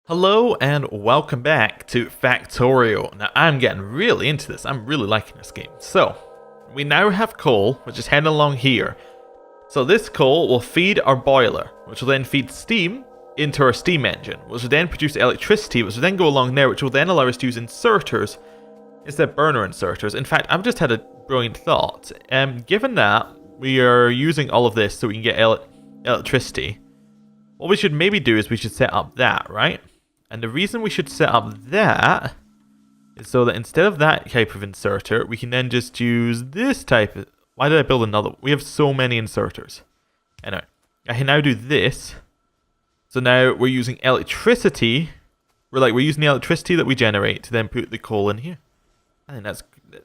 Hello and welcome back to Factorio. Now I'm getting really into this, I'm really liking this game. So, we now have coal, which is heading along here. So this coal will feed our boiler, which will then feed steam into our steam engine, which will then produce electricity, which will then go along there, which will then allow us to use inserters instead of burner inserters. In fact, I've just had a brilliant thought. Given that we are using all of this so we can get electricity, what we should maybe do is we should set up that, right? And the reason we should set up that is so that instead of that type of inserter, we can then just use this type of... Why did I build another? We have so many inserters. Anyway, I can now do this. So now we're using electricity. We're using the electricity that we generate to then put the coal in here. I think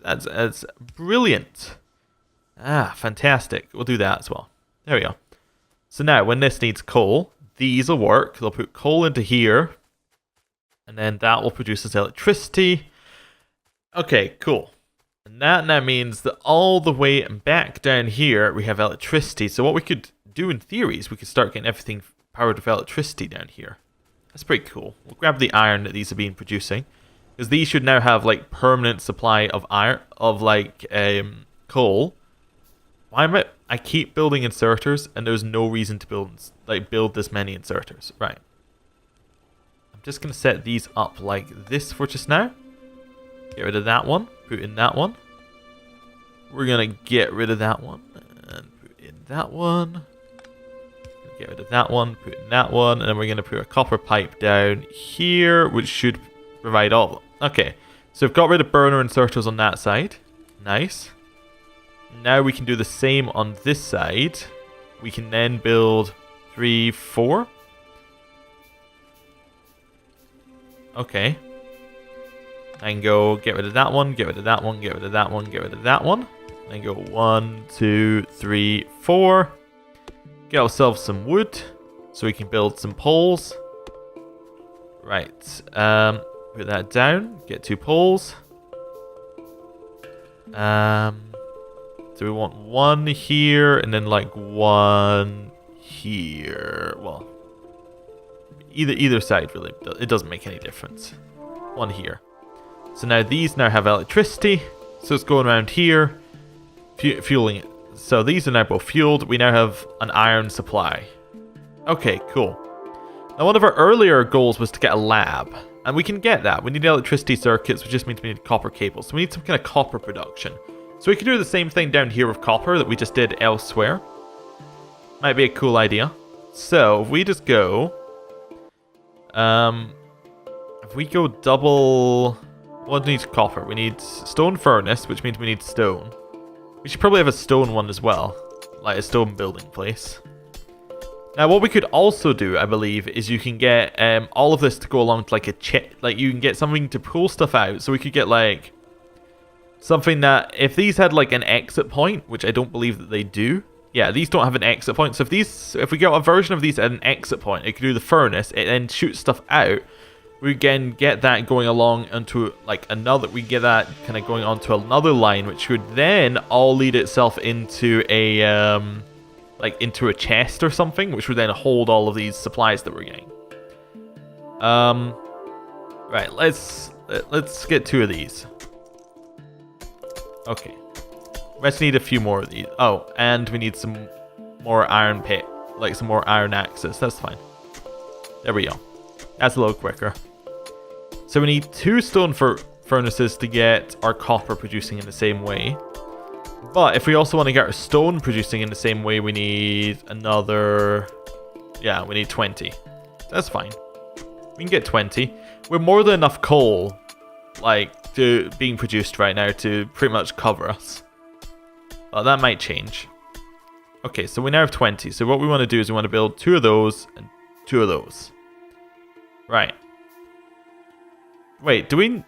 that's brilliant. Ah, fantastic. We'll do that as well. There we go. So now when this needs coal, these will work. They'll put coal into here. And then that will produce us electricity. Okay, cool. And that now means that all the way back down here, we have electricity. So what we could do in theory is we could start getting everything powered with electricity down here. That's pretty cool. We'll grab the iron that these have been producing. Because these should now have like permanent supply of iron, of like coal. Why am I keep building inserters and there's no reason to build this many inserters. Right. Just going to set these up like this for just now. Get rid of that one. Put in that one. We're going to get rid of that one. And put in that one. Get rid of that one. Put in that one. And then we're going to put a copper pipe down here, which should provide all of them. Okay. So we've got rid of burner inserters on that side. Nice. Now we can do the same on this side. We can then build 3, 4. Okay. I can go get rid of that one, get rid of that one, get rid of that one, get rid of that one. And go 1, 2, 3, 4. Get ourselves some wood so we can build some poles. Right. Put that down. Get 2 poles. So we want 1 here and then like 1 here. Well, either side really, it doesn't make any difference. 1 here. So now these now have electricity, so it's going around here, fueling it. So these are now both fueled. We now have an iron supply. Okay, cool. Now one of our earlier goals was to get a lab, and we can get that. We need electricity circuits, which just means we need copper cables. So we need some kind of copper production. So we can do the same thing down here with copper that we just did elsewhere. Might be a cool idea. So if we just go... if we go double... What needs copper? We need stone furnace, which means we need stone. We should probably have a stone one as well. Like a stone building place. Now what we could also do, I believe, is you can get all of this to go along to like a chip. Like you can get something to pull stuff out. So we could get like... something that... If these had like an exit point, which I don't believe that they do... Yeah, these don't have an exit point. So if we get a version of these at an exit point, it could do the furnace, it then shoots stuff out. We can get that going along into like another. We get that kind of going onto another line, which would then all lead itself into a into a chest or something, which would then hold all of these supplies that we're getting. Right. Let's get 2 of these. Okay. Let's need a few more of these. Oh, and we need some more iron pit. Like some more iron axes. That's fine. There we go. That's a little quicker. So we need 2 stone furnaces to get our copper producing in the same way. But if we also want to get our stone producing in the same way, we need another... Yeah, we need 20. That's fine. We can get 20. We're more than enough coal, like, being produced right now to pretty much cover us. Well, that might change. Okay, so we now have 20. So what we want to do is we want to build 2 of those and 2 of those. Right. Wait, do we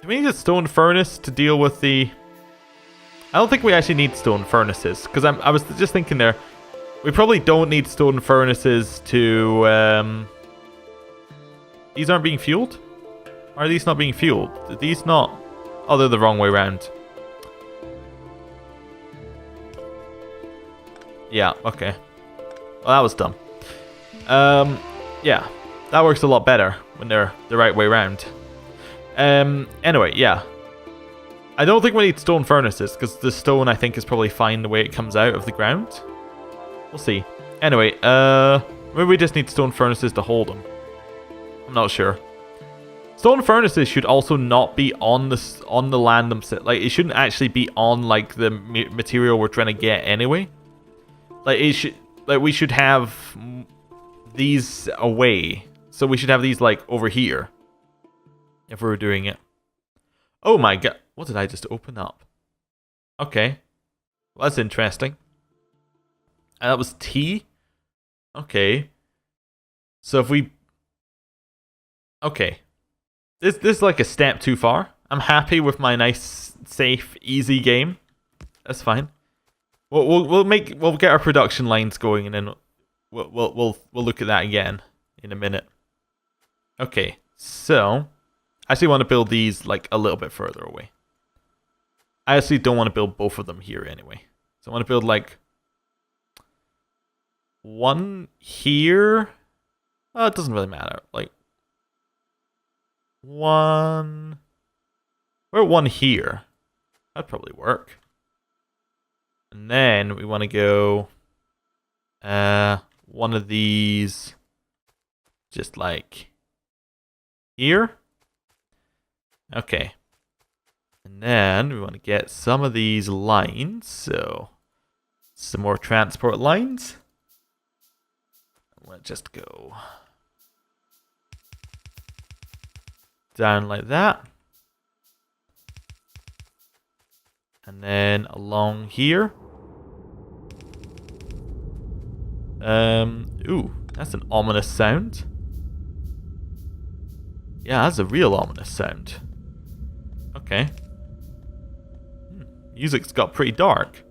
need a stone furnace to deal with the... I don't think we actually need stone furnaces. Because I was just thinking there, we probably don't need stone furnaces to... These aren't being fueled? Are these not being fueled? Are these not... Oh, they're the wrong way around. Yeah, okay. Well, that was dumb. Yeah. That works a lot better when they're the right way around. Anyway, yeah. I don't think we need stone furnaces, because the stone, I think, is probably fine the way it comes out of the ground. We'll see. Anyway, maybe we just need stone furnaces to hold them. I'm not sure. Stone furnaces should also not be on the land themselves. Like, it shouldn't actually be on, like, the material we're trying to get anyway. Like, we should have these away. So we should have these, like, over here. If we were doing it. Oh my god. What did I just open up? Okay. Well, that's interesting. And that was T? Okay. So if we... Okay. This is like a step too far. I'm happy with my nice, safe, easy game. That's fine. We'll get our production lines going, and then we'll look at that again in a minute. Okay, so I actually want to build these like a little bit further away. I actually don't want to build both of them here anyway. So I want to build like one here. It doesn't really matter. Like one or one here. That'd probably work. And then we want to go one of these just like here. Okay. And then we want to get some of these lines. So some more transport lines. Let's just go down like that. And then along here. Ooh, that's an ominous sound. Yeah, that's a real ominous sound. Okay. Music's got pretty dark.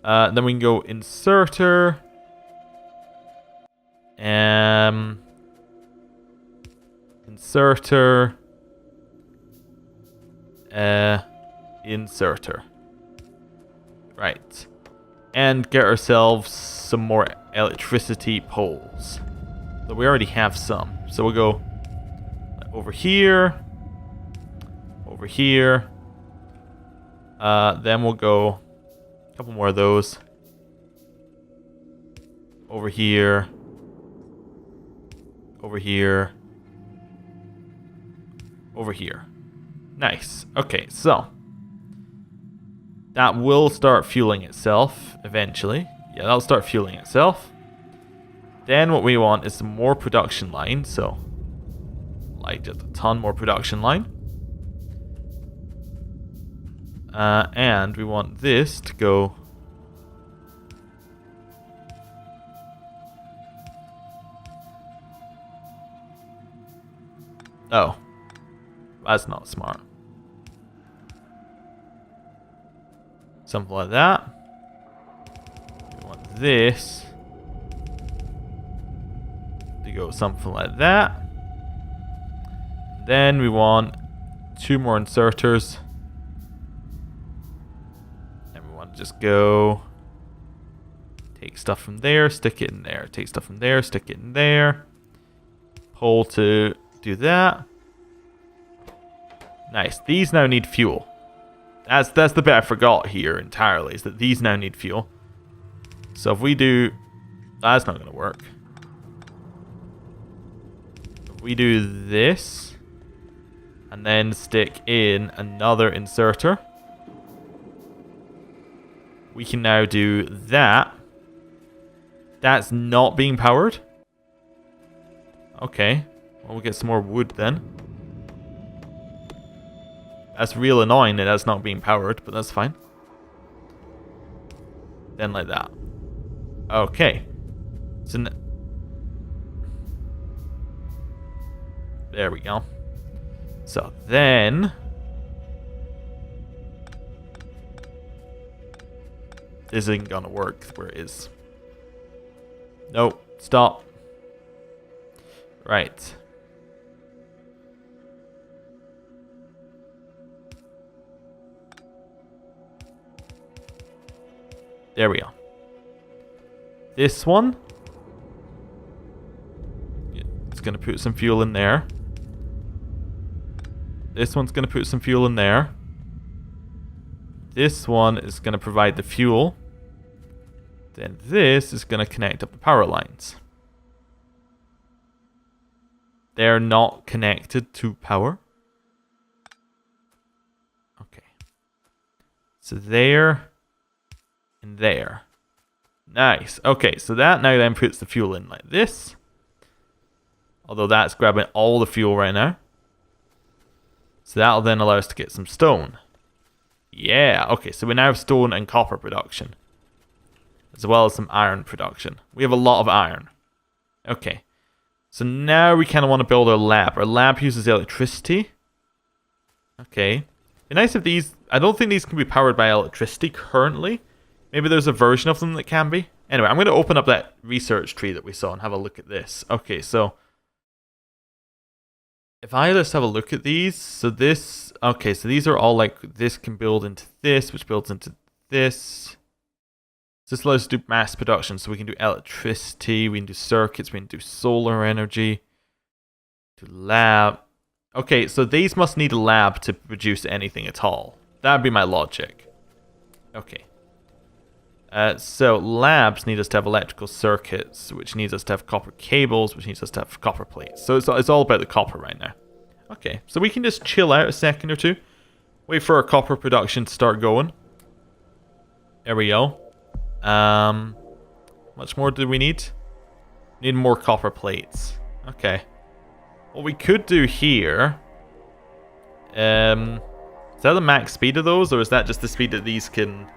Then we can go inserter. Inserter. Inserter. Right. And get ourselves some more electricity poles. So we already have some. So we'll go over here. Over here. Then we'll go a couple more of those. Over here. Over here. Over here. Nice. Okay, so that will start fueling itself eventually. Yeah, that'll start fueling itself. Then what we want is some more production line. So, like just a ton more production line. And we want this to go. Oh, that's not smart. Something like that. We want this to go something like that. Then we want 2 more inserters. And we want to just go take stuff from there, stick it in there. Take stuff from there, stick it in there. Pull to do that. Nice. These now need fuel. That's the bit I forgot here entirely, is that these now need fuel. So if we do... That's not going to work. If we do this, and then stick in another inserter, we can now do that. That's not being powered. Okay. Well, we'll get some more wood then. That's real annoying that that's not being powered, but that's fine. Then like that. Okay. So there we go. So then this isn't gonna work where it is. Nope. Stop. Right. There we go. This one. going to put some fuel in there. This one's going to put some fuel in there. This one is going to provide the fuel. Then this is going to connect up the power lines. They're not connected to power. Okay. So there and there. Nice. Okay, so that now then puts the fuel in like this. Although that's grabbing all the fuel right now. So that'll then allow us to get some stone. Yeah, okay, so we now have stone and copper production. As well as some iron production. We have a lot of iron. Okay. So now we kind of want to build our lab. Our lab uses electricity. Okay. Be nice if these... I don't think these can be powered by electricity currently. Maybe there's a version of them that can be. Anyway, I'm going to open up that research tree that we saw and have a look at this. Okay, so... if I just have a look at these, so this... okay, so these are all like... this can build into this, which builds into this. This allows us to do mass production, so we can do electricity, we can do circuits, we can do solar energy, do lab. Okay, so these must need a lab to produce anything at all. That'd be my logic. Okay. So labs need us to have electrical circuits, which needs us to have copper cables, which needs us to have copper plates. So it's all about the copper right now. Okay, so we can just chill out a second or two. Wait for our copper production to start going. There we go. Much more do we need? Need more copper plates. Okay. What we could do here... is that the max speed of those, or is that just the speed that these can...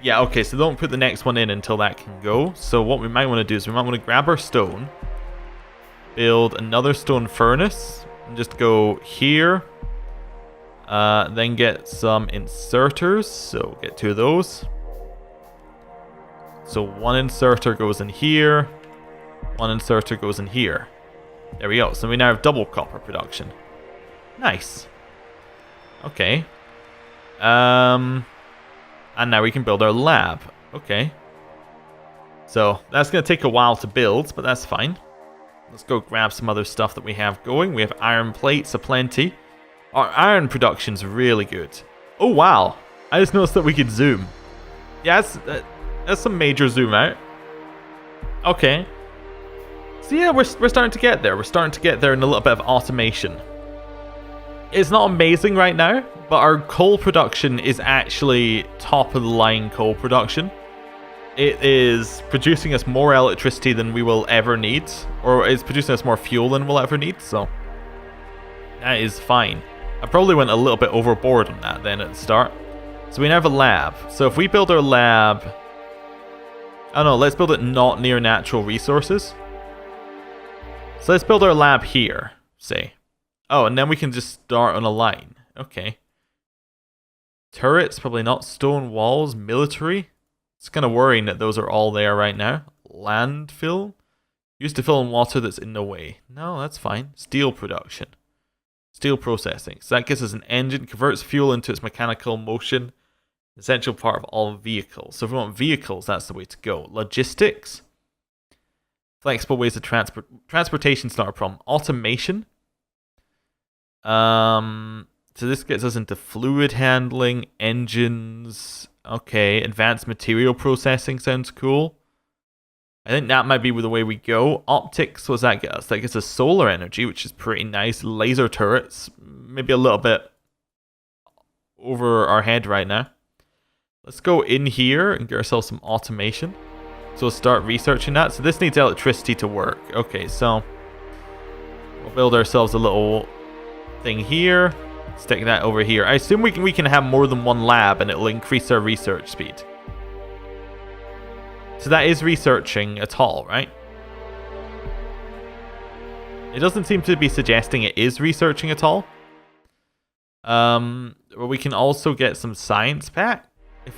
yeah, okay, so don't put the next one in until that can go. So what we might want to do is we might want to grab our stone, build another stone furnace, and just go here. Then get some inserters, so get 2 of those. So one inserter goes in here, one inserter goes in here. There we go. So we now have double copper production. Nice. Okay. And now we can build our lab. Okay. So that's going to take a while to build, but that's fine. Let's go grab some other stuff that we have going. We have iron plates aplenty. Our iron production's really good. Oh, wow. I just noticed that we could zoom. Yeah, that's some major zoom out. Okay. So yeah, we're starting to get there. We're starting to get there in a little bit of automation. It's not amazing right now, but our coal production is actually top of the line coal production. It is producing us more electricity than we will ever need, or it's producing us more fuel than we'll ever need, so that is fine. I probably went a little bit overboard on that then at the start. So we now have a lab. So if we build our lab... oh no, let's build it not near natural resources. So let's build our lab here, say. Oh, and then we can just start on a line. Okay. Turrets, probably not. Stone walls, military. It's kind of worrying that those are all there right now. Landfill. Used to fill in water that's in the way. No, that's fine. Steel production. Steel processing. So that gives us an engine, converts fuel into its mechanical motion. Essential part of all vehicles. So if we want vehicles, that's the way to go. Logistics. Flexible ways of transport. Transportation's not a problem. Automation. So this gets us into fluid handling, engines. Okay, advanced material processing sounds cool. I think that might be the way we go. Optics, what does that get us? That gets us solar energy, which is pretty nice. Laser turrets, maybe a little bit over our head right now. Let's go in here and get ourselves some automation. So we'll start researching that. So this needs electricity to work. Okay, so we'll build ourselves a little thing here. Stick that over here. I assume we can have more than one lab and it'll increase our research speed. So that is researching at all, right? It doesn't seem to be suggesting it is researching at all. Well, we can also get some science pack.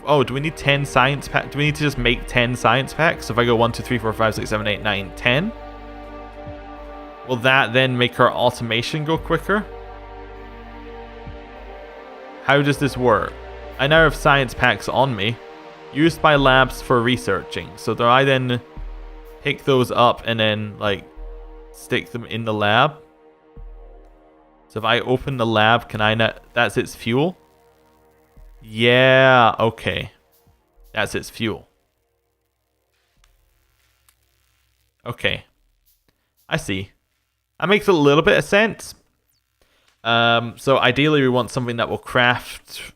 Oh, do we need 10 science packs? Do we need to just make 10 science packs? So if I go 1, 2, 3, 4, 5, 6, 7, 8, 9, 10. Will that then make our automation go quicker? How does this work? I now have science packs on me. Used by labs for researching. So do I then pick those up and then, like, stick them in the lab. So if I open the lab, can I not... That's its fuel? Yeah, okay. That's its fuel. Okay. I see. That makes a little bit of sense. So ideally we want something that will craft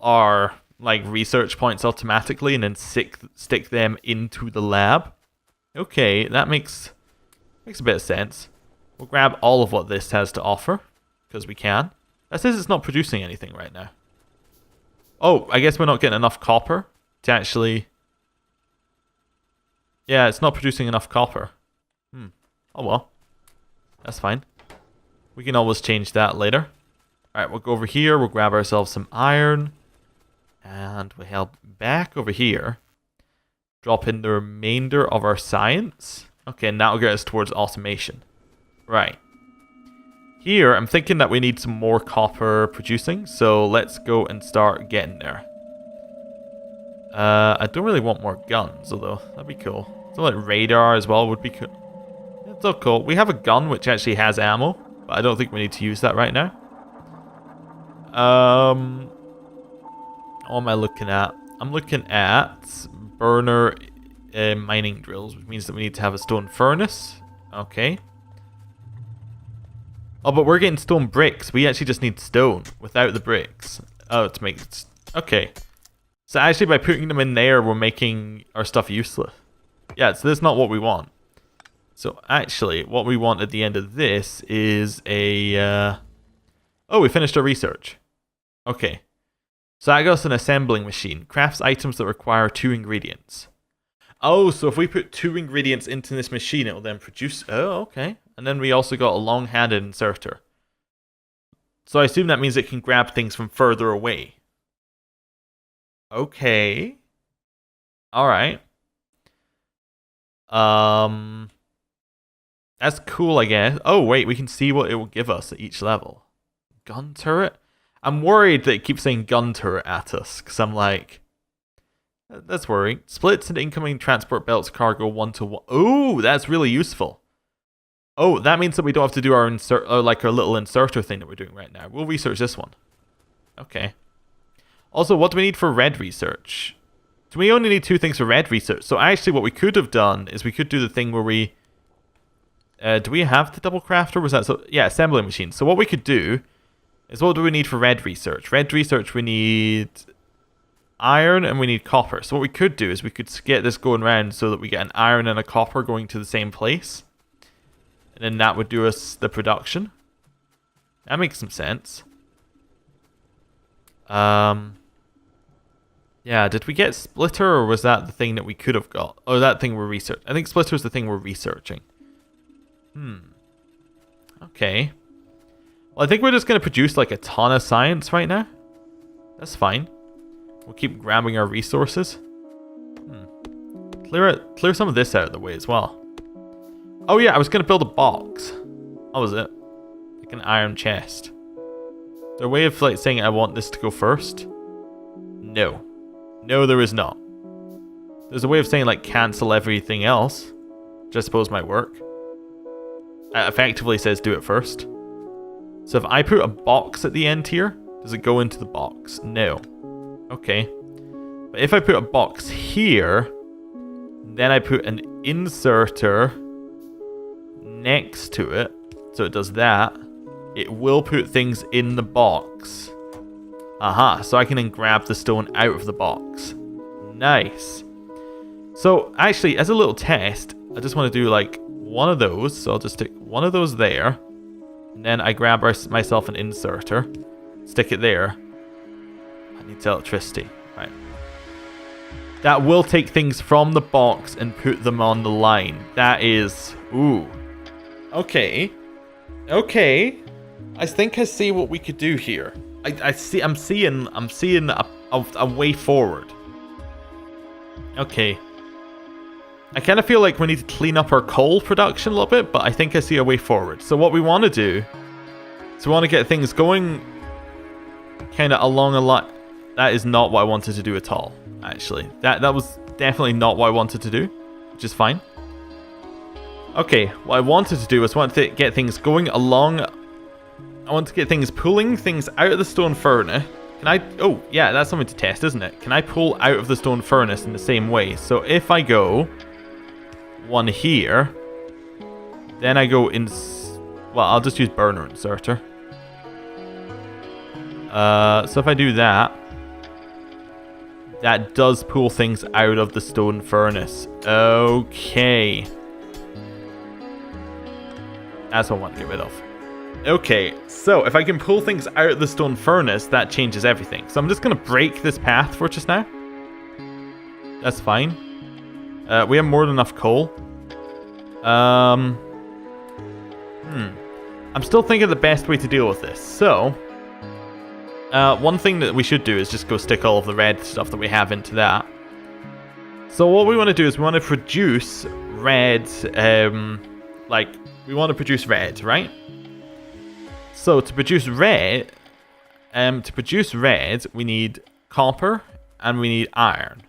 our like research points automatically and then stick them into the lab. Okay, that makes a bit of sense. We'll grab all of what this has to offer, because we can. That says it's not producing anything right now. Oh, I guess we're not getting enough copper to actually... Yeah, it's not producing enough copper. Oh well. That's fine. We can always change that later. Alright, we'll go over here. We'll grab ourselves some iron. And we'll head back over here. Drop in the remainder of our science. Okay, and that'll get us towards automation. Right. Here, I'm thinking that we need some more copper producing. So let's go and start getting there. I don't really want more guns, although that'd be cool. So like radar as well would be cool. It's all cool. We have a gun which actually has ammo, but I don't think we need to use that right now. What am I looking at? I'm looking at burner mining drills, which means that we need to have a stone furnace. Okay. Oh, but we're getting stone bricks. We actually just need stone without the bricks. Oh, to make... Okay. So actually by putting them in there, we're making our stuff useless. Yeah, so that's not what we want. So actually, what we want at the end of this is a... Oh, we finished our research. Okay. So that got us an assembling machine. Crafts items that require 2 ingredients. Oh, so if we put 2 ingredients into this machine, it will then produce... Oh, okay. And then we also got a long-handed inserter. So I assume that means it can grab things from further away. Okay. Alright. That's cool, I guess. Oh, wait, we can see what it will give us at each level. Gun turret? I'm worried that it keeps saying gun turret at us, because I'm like... That's worrying. Splits and incoming transport belts cargo 1-to-1. Oh, that's really useful. Oh, that means that we don't have to do our insert, like our little inserter thing that we're doing right now. We'll research this one. Okay. Also, what do we need for red research? So we only need 2 things for red research. So actually what we could have done is we could do the thing where we... do we have the double crafter? Was that so? Yeah, assembling machine. So what we could do is what do we need for red research? Red research we need iron and we need copper. So what we could do is we could get this going around so that we get an iron and a copper going to the same place. And then that would do us the production. That makes some sense. Yeah, did we get splitter or was that the thing that we could have got? Oh, that thing we're researching. I think splitter is the thing we're researching. Okay. Well, I think we're just going to produce like a ton of science right now. That's fine. We'll keep grabbing our resources. Clear some of this out of the way as well. Oh yeah, I was going to build a box. What was it? Like an iron chest. Is there a way of like saying I want this to go first? No. No, there is not. There's a way of saying like cancel everything else, which I suppose might work. It effectively says do it first. So if I put a box at the end here, does it go into the box? No. Okay. But if I put a box here, then I put an inserter next to it, so it does that, it will put things in the box. Aha, so I can then grab the stone out of the box. Nice. So actually, as a little test, I just want to do like one of those, so I'll just stick one of those there, and then I grab myself an inserter, stick it there. I need electricity. Right. That will take things from the box and put them on the line. That is... Ooh. Okay. Okay. I think I see what we could do here. I'm seeing a way forward. Okay. I kind of feel like we need to clean up our coal production a little bit, but I think I see a way forward. So what we want to do is we want to get things going kind of along a line. That is not what I wanted to do at all, actually. That was definitely not what I wanted to do, which is fine. Okay, what I wanted to do was to get things going along. I want to get things pulling things out of the stone furnace. Can I... Oh, yeah, that's something to test, isn't it? Can I pull out of the stone furnace in the same way? So if I go one here, then I go in... Well, I'll just use burner inserter. So if I do that, that does pull things out of the stone furnace. Okay. That's what I want to get rid of. Okay, so if I can pull things out of the stone furnace, that changes everything. So I'm just going to break this path for just now. That's fine. We have more than enough coal. I'm still thinking the best way to deal with this. So, one thing that we should do is just go stick all of the red stuff that we have into that. So what we want to do is we want to produce red, we want to produce red, right? So to produce red, we need copper and we need iron.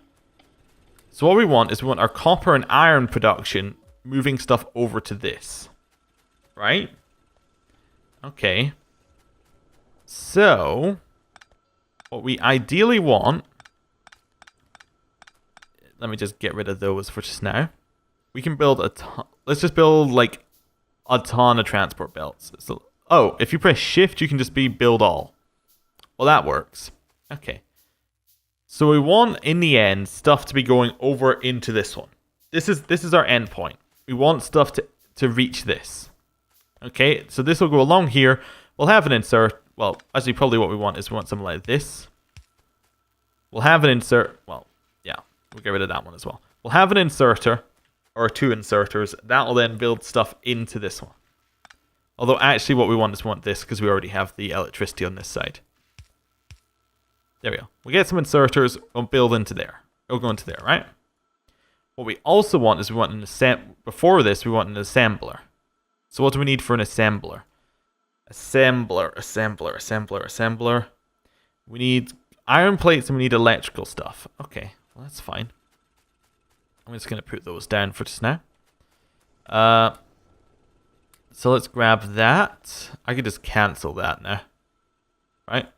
So what we want is we want our copper and iron production moving stuff over to this, right? Okay. So what we ideally want, let me just get rid of those for just now. We can build a ton. Let's just build like a ton of transport belts. So, oh, if you press shift, you can just build all. Well, that works. Okay. So we want, in the end, stuff to be going over into this one. This is our end point. We want stuff to reach this. Okay, so this will go along here. We'll have an insert. Well, actually, probably what we want is we want something like this. We'll have an insert. Well, yeah, we'll get rid of that one as well. We'll have an inserter, or two inserters. That will then build stuff into this one. Although, actually, what we want is we want this because we already have the electricity on this side. There we go. We get some inserters. We'll build into there. It'll go into there, right? What we also want is we want an before this, we want an assembler. So what do we need for an assembler? Assembler. We need iron plates and we need electrical stuff. Okay, well that's fine. I'm just going to put those down for just now. So let's grab that. I could just cancel that now. Right?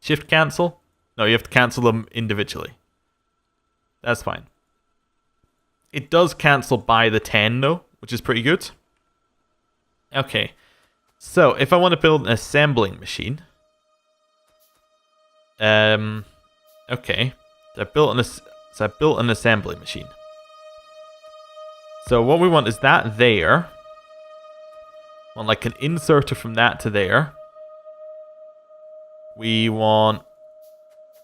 Shift cancel? No, you have to cancel them individually. That's fine. It does cancel by the 10 though, which is pretty good. Okay. So, if I want to build an assembling machine. Okay. So I built an assembly machine. So what we want is that there. We want like an inserter from that to there. We want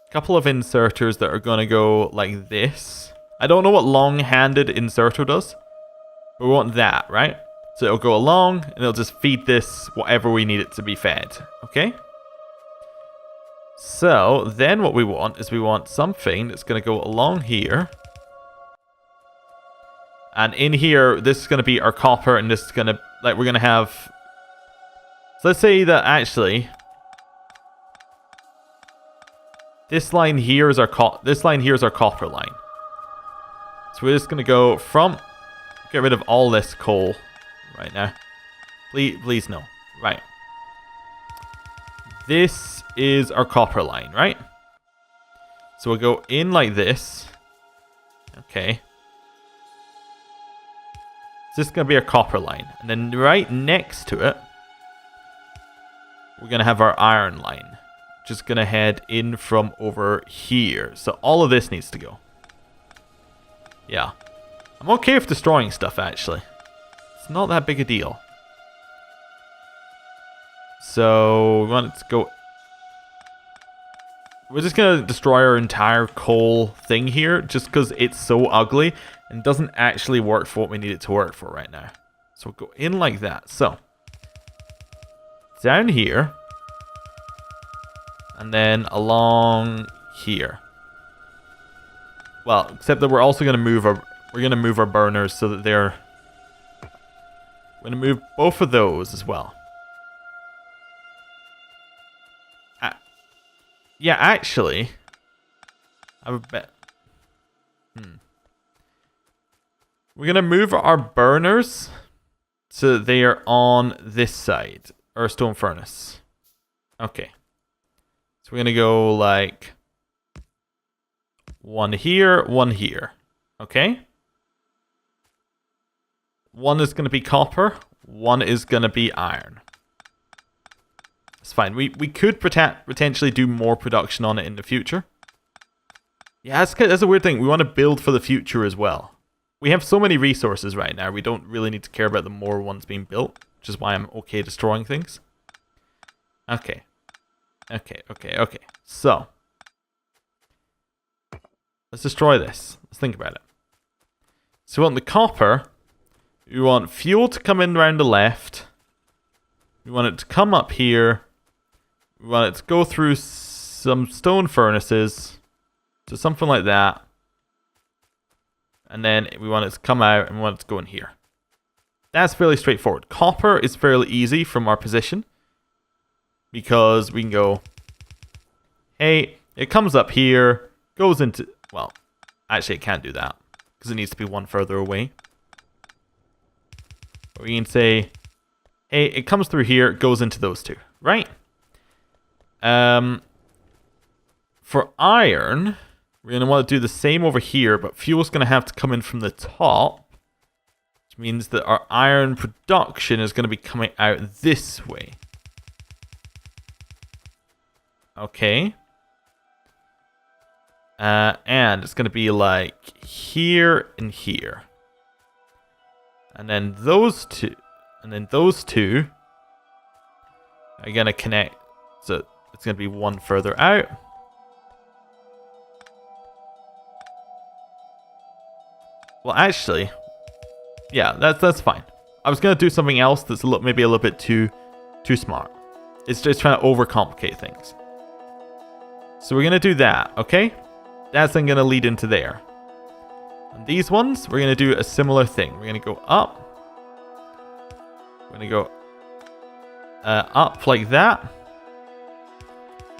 a couple of inserters that are going to go like this. I don't know what long-handed inserter does. But we want that, right? So it'll go along and it'll just feed this whatever we need it to be fed. Okay? So then what we want is we want something that's going to go along here. And in here, this is going to be our copper and this is going to, like, we're going to have... So let's say that actually... This line here is our copper line. So we're just going to go from... Get rid of all this coal right now. Please no. Right. This is our copper line, right? So we'll go in like this. Okay. So this is going to be our copper line. And then right next to it, we're going to have our iron line. Just going to head in from over here. So all of this needs to go. Yeah. I'm okay with destroying stuff, actually. It's not that big a deal. So, we want it to go... We're just going to destroy our entire coal thing here, just because it's so ugly, and doesn't actually work for what we need it to work for right now. So, we'll go in like that. So, down here, and then along here. Well, except that we're also going to move our... We're going to move our burners so that they're... We're going to move both of those as well. Yeah, actually... I would bet... we're going to move our burners so they are on this side, our stone furnace. Okay. So we're going to go like one here, one here. Okay. One is going to be copper, one is going to be iron. It's fine. We could potentially do more production on it in the future. Yeah, that's a weird thing. We want to build for the future as well. We have so many resources right now, we don't really need to care about the more ones being built, which is why I'm okay destroying things. Okay. Okay. So, let's destroy this. Let's think about it. So we want the copper. We want fuel to come in around the left. We want it to come up here. We want it to go through some stone furnaces. So something like that. And then we want it to come out and we want it to go in here. That's fairly straightforward. Copper is fairly easy from our position. Because we can go, hey, it comes up here, goes into, well, actually it can't do that. Because it needs to be one further away. Or we can say, hey, it comes through here, goes into those two, right? For iron, we're going to want to do the same over here, but fuel's going to have to come in from the top. Which means that our iron production is going to be coming out this way. Okay. And it's going to be like here and here. And then those two. And then those two are going to connect. So it's going to be one further out. Well, actually, yeah, that's fine. I was going to do something else that's maybe a little bit too smart. It's just trying to overcomplicate things. So we're going to do that, okay? That's then going to lead into there. And these ones, we're going to do a similar thing. We're going to go up. We're going to go up like that.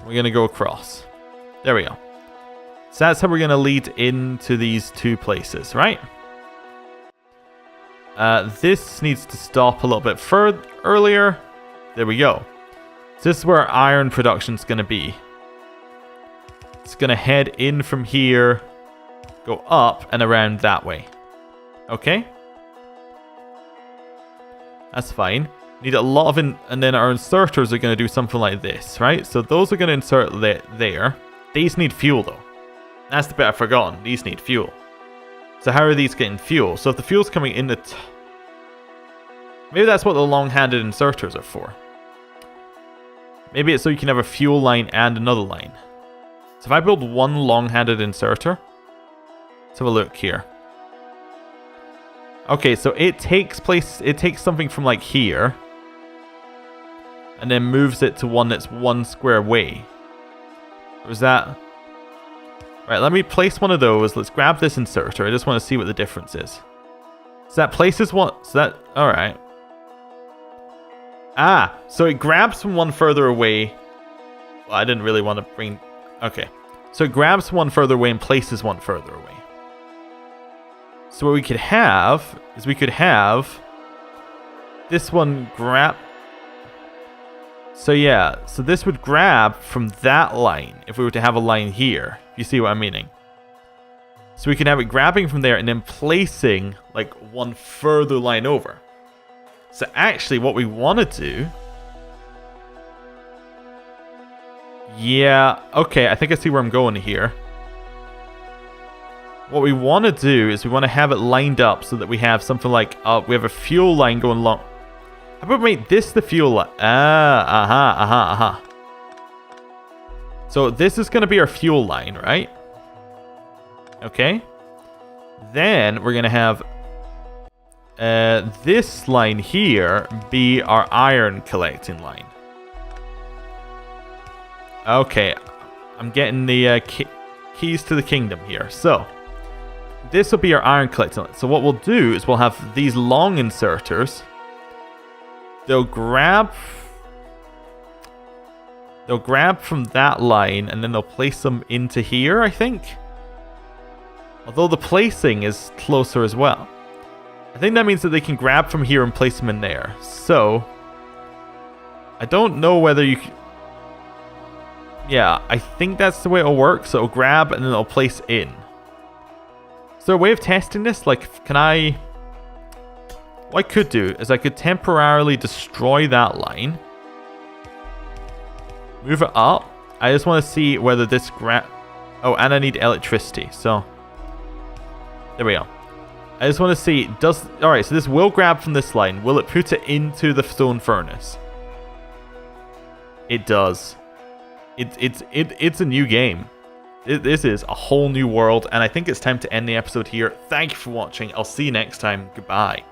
We're going to go across. There we go. So that's how we're going to lead into these two places, right? This needs to stop a little bit earlier. There we go. So this is where our iron production is going to be. It's going to head in from here, go up and around that way. Okay? That's fine. Need a lot of and then our inserters are going to do something like this, right? So those are going to insert there. These need fuel though. That's the bit I've forgotten. These need fuel. So how are these getting fuel? So if the fuel's coming in the maybe that's what the long-handed inserters are for. Maybe it's so you can have a fuel line and another line. So if I build one long-handed inserter, let's have a look here. Okay, so it takes something from like here and then moves it to one that's one square away. Or is that... Right, let me place one of those. Let's grab this inserter. I just want to see what the difference is. So that places one... So that... Alright. Ah, so it grabs from one further away. Well, I didn't really want to bring... Okay. So it grabs one further away and places one further away. So what we could have is we could have this one grab... So yeah, so this would grab from that line if we were to have a line here. You see what I'm meaning? So we can have it grabbing from there and then placing like one further line over. So actually what we want to do... Yeah, okay, I think I see where I'm going here. What we want to do is we want to have it lined up so that we have something like... we have a fuel line going along... How about we make this the fuel line? So this is going to be our fuel line, right? Okay. Then we're going to have this line here be our iron collecting line. Okay. I'm getting the keys to the kingdom here. So this will be our iron collecting line. So what we'll do is we'll have these long inserters. They'll grab from that line and then they'll place them into here, I think. Although the placing is closer as well. I think that means that they can grab from here and place them in there. So, I don't know whether you can... Yeah, I think that's the way it'll work. So it'll grab and then it'll place in. Is there a way of testing this? Like, can I... What I could do is I could temporarily destroy that line. Move it up. I just want to see whether this grab... Oh, and I need electricity. So, there we go. I just want to see, does... Alright, so this will grab from this line. Will it put it into the stone furnace? It does. It's a new game. This is a whole new world, and I think it's time to end the episode here. Thank you for watching. I'll see you next time. Goodbye.